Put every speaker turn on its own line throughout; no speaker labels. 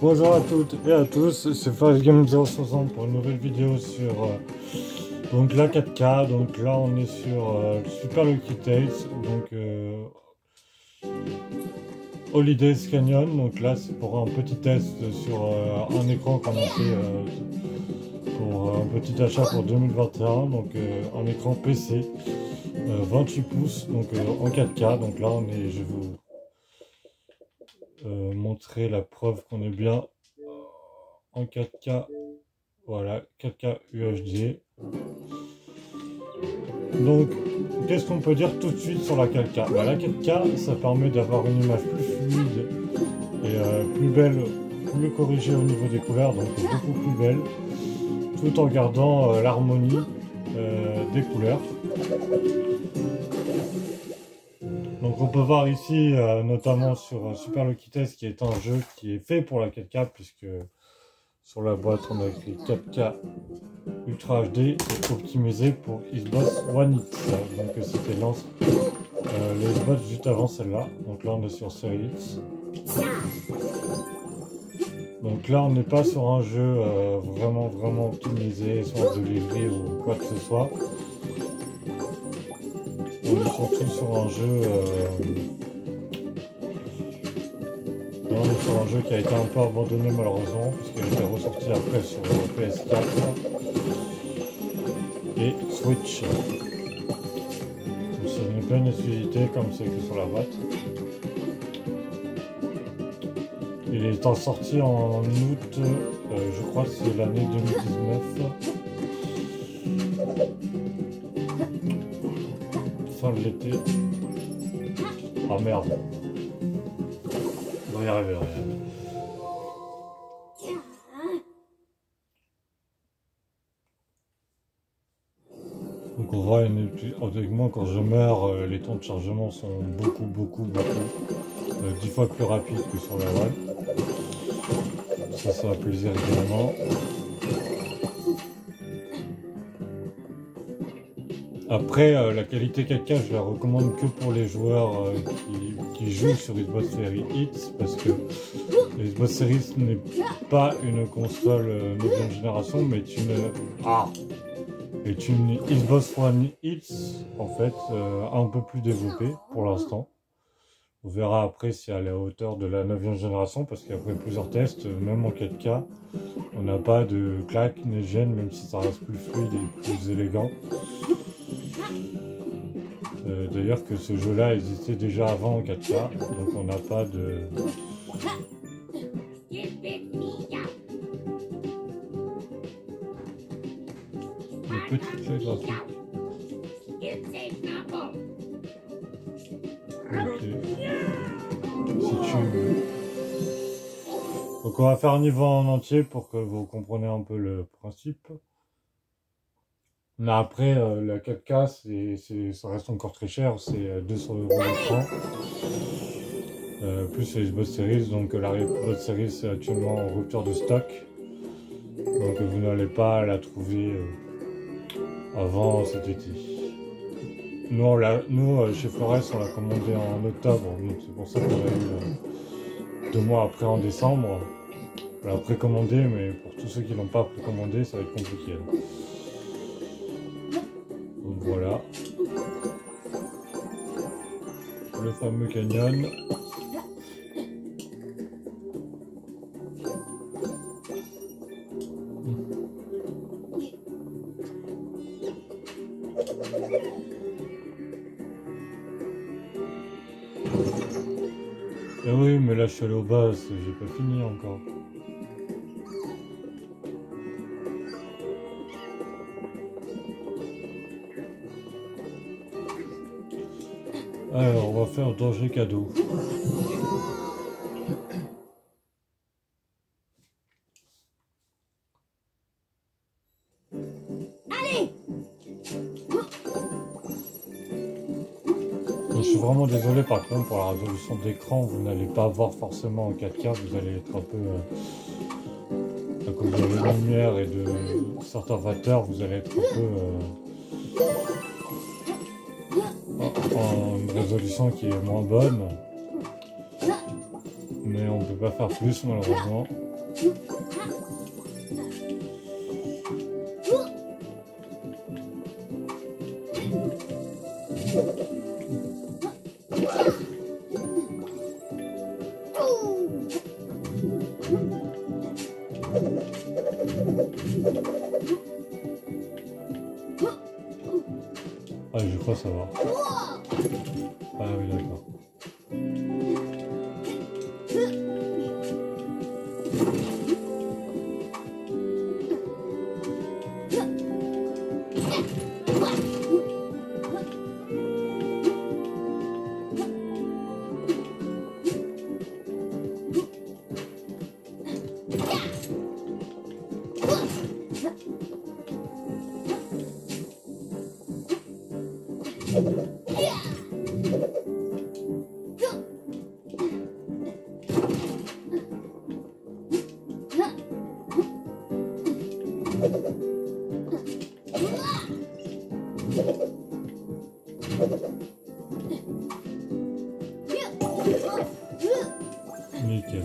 Bonjour à toutes et à tous, c'est FastGame060 pour une nouvelle vidéo sur donc la 4K. Donc là on est sur Super Lucky Tales, donc Holidays Canyon. Donc là c'est pour un petit test sur un écran qu'on a fait pour un petit achat pour 2021. Donc un écran PC 28 pouces, donc en 4K. Donc là je vais vous montrer la preuve qu'on est bien en 4K. Voilà, 4K UHD. Donc, qu'est-ce qu'on peut dire tout de suite sur la 4K? Bah, la 4K, ça permet d'avoir une image plus fluide et plus belle, plus corrigée au niveau des couleurs, donc beaucoup plus belle, tout en gardant l'harmonie des couleurs. Donc on peut voir ici, notamment sur Super Lucky Tales, qui est un jeu qui est fait pour la 4K, puisque sur la boîte on a écrit 4K Ultra HD optimisé pour Xbox One X. Donc c'était les Xbox juste avant celle-là. Donc là on est sur série X. Donc là on n'est pas sur un jeu vraiment optimisé, soit de livrer ou quoi que ce soit. On est surtout sur un jeu qui a été un peu abandonné malheureusement, puisqu'il a été ressorti après sur PS4 et Switch. C'est une pleine exclusivité comme c'est écrit sur la boîte. Il est sorti en août, je crois que c'est l'année 2019. Fin de l'été. Ah merde. On va y arriver, Donc on voit honnêtement quand je meurs, les temps de chargement sont beaucoup 10 fois plus rapides que sur la One. Ça fait plaisir évidemment. Après, la qualité 4K, je la recommande que pour les joueurs qui jouent sur Xbox Series X, parce que la Xbox Series n'est pas une console nouvelle génération, mais est une Xbox One X, en fait, un peu plus développée pour l'instant. On verra après si elle est à la hauteur de la 9e génération, parce qu'après plusieurs tests, même en 4K, on n'a pas de claque ni gêne, même si ça reste plus fluide et plus élégant. D'ailleurs que ce jeu-là existait déjà avant en 4K, donc on n'a pas de... petite clé graphique. Ok. Si tu veux. Donc on va faire un niveau en entier pour que vous compreniez un peu le principe. Mais après, la 4K, ça reste encore très cher, c'est 200 € l'écran. Plus les Xbox Series, donc la Xbox Series est actuellement en rupture de stock. Donc vous n'allez pas la trouver avant cet été. Nous chez Flores, on l'a commandé en octobre, donc c'est pour ça qu'on a eu 2 mois après en décembre. On l'a précommandé, mais pour tous ceux qui l'ont pas précommandé, ça va être compliqué. Donc voilà. Le fameux canyon. Eh oui, mais là je suis allé au bas, j'ai pas fini encore. Alors, on va faire danger cadeau.
Allez!
Je suis vraiment désolé par contre pour la résolution d'écran, vous n'allez pas voir forcément en 4K, vous allez être un peu, à cause de la lumière et de certains facteurs, vous allez être un peu en une résolution qui est moins bonne. Mais on peut pas faire plus malheureusement. Ah, je crois savoir. Ah oui, d'accord. Nickel.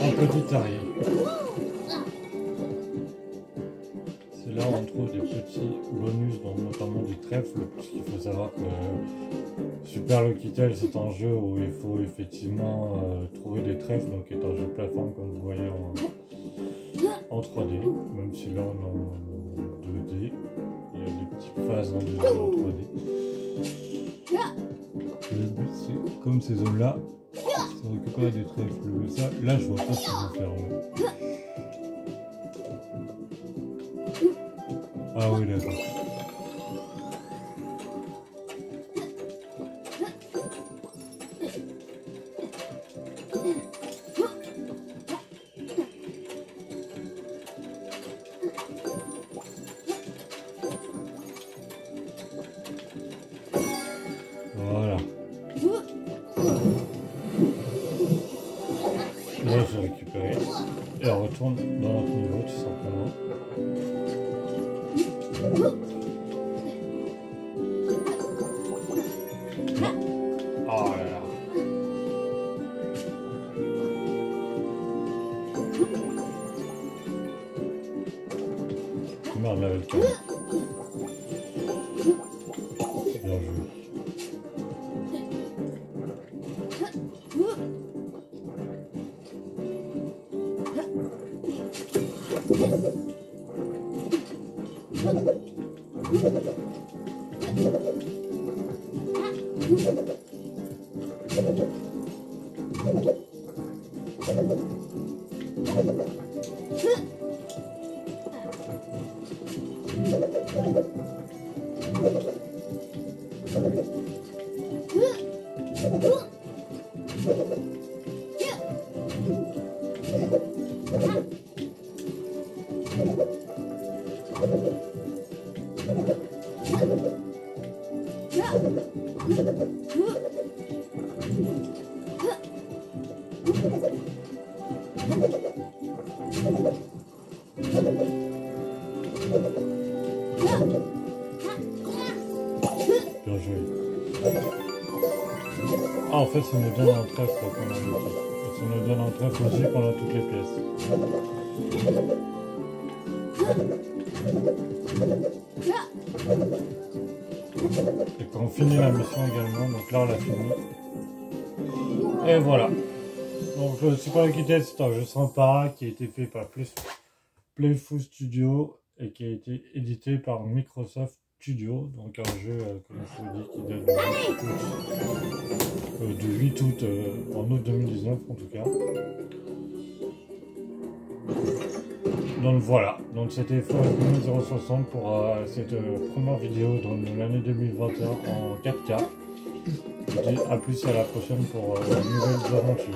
Un petit arrière. C'est là où on trouve des petits bonus, dont notamment du trèfle, puisqu'il faut savoir que Super Lucky Tales c'est un jeu où il faut effectivement trouver des trèfles, donc est un jeu plateforme comme vous voyez en 3D, même si là on est en 2D, il y a des petites phases en 2D en 3D. Le but c'est, comme ces zones là, c'est de récupérer des trèfles. Ça, là je vois pas ce qu'ils vont faire. Ah oui, d'accord. Voilà. Là, j'ai récupéré. Et on retourne dans notre niveau, tout simplement. Oh là là. Merde, là, avec le câble. Bien joué. Bien joué. Ah, en fait, ça nous donne un trèfle qu'on a noté. Et ça nous donne un trèfle aussi qu'on a toutes les pièces. Et qu'on finit la mission également, donc là on l'a fini. Et voilà. Donc le Super Lucky Test, c'est un jeu sympa qui a été fait par Playful Studio et qui a été édité par Microsoft Studio. Donc un jeu, comme je vous dis, qui date du 8 août, en août 2019 en tout cas. Donc voilà, donc c'était Forest Green 060 pour cette première vidéo de l'année 2021 en 4K. Je vous dis à plus à la prochaine pour de nouvelles aventures.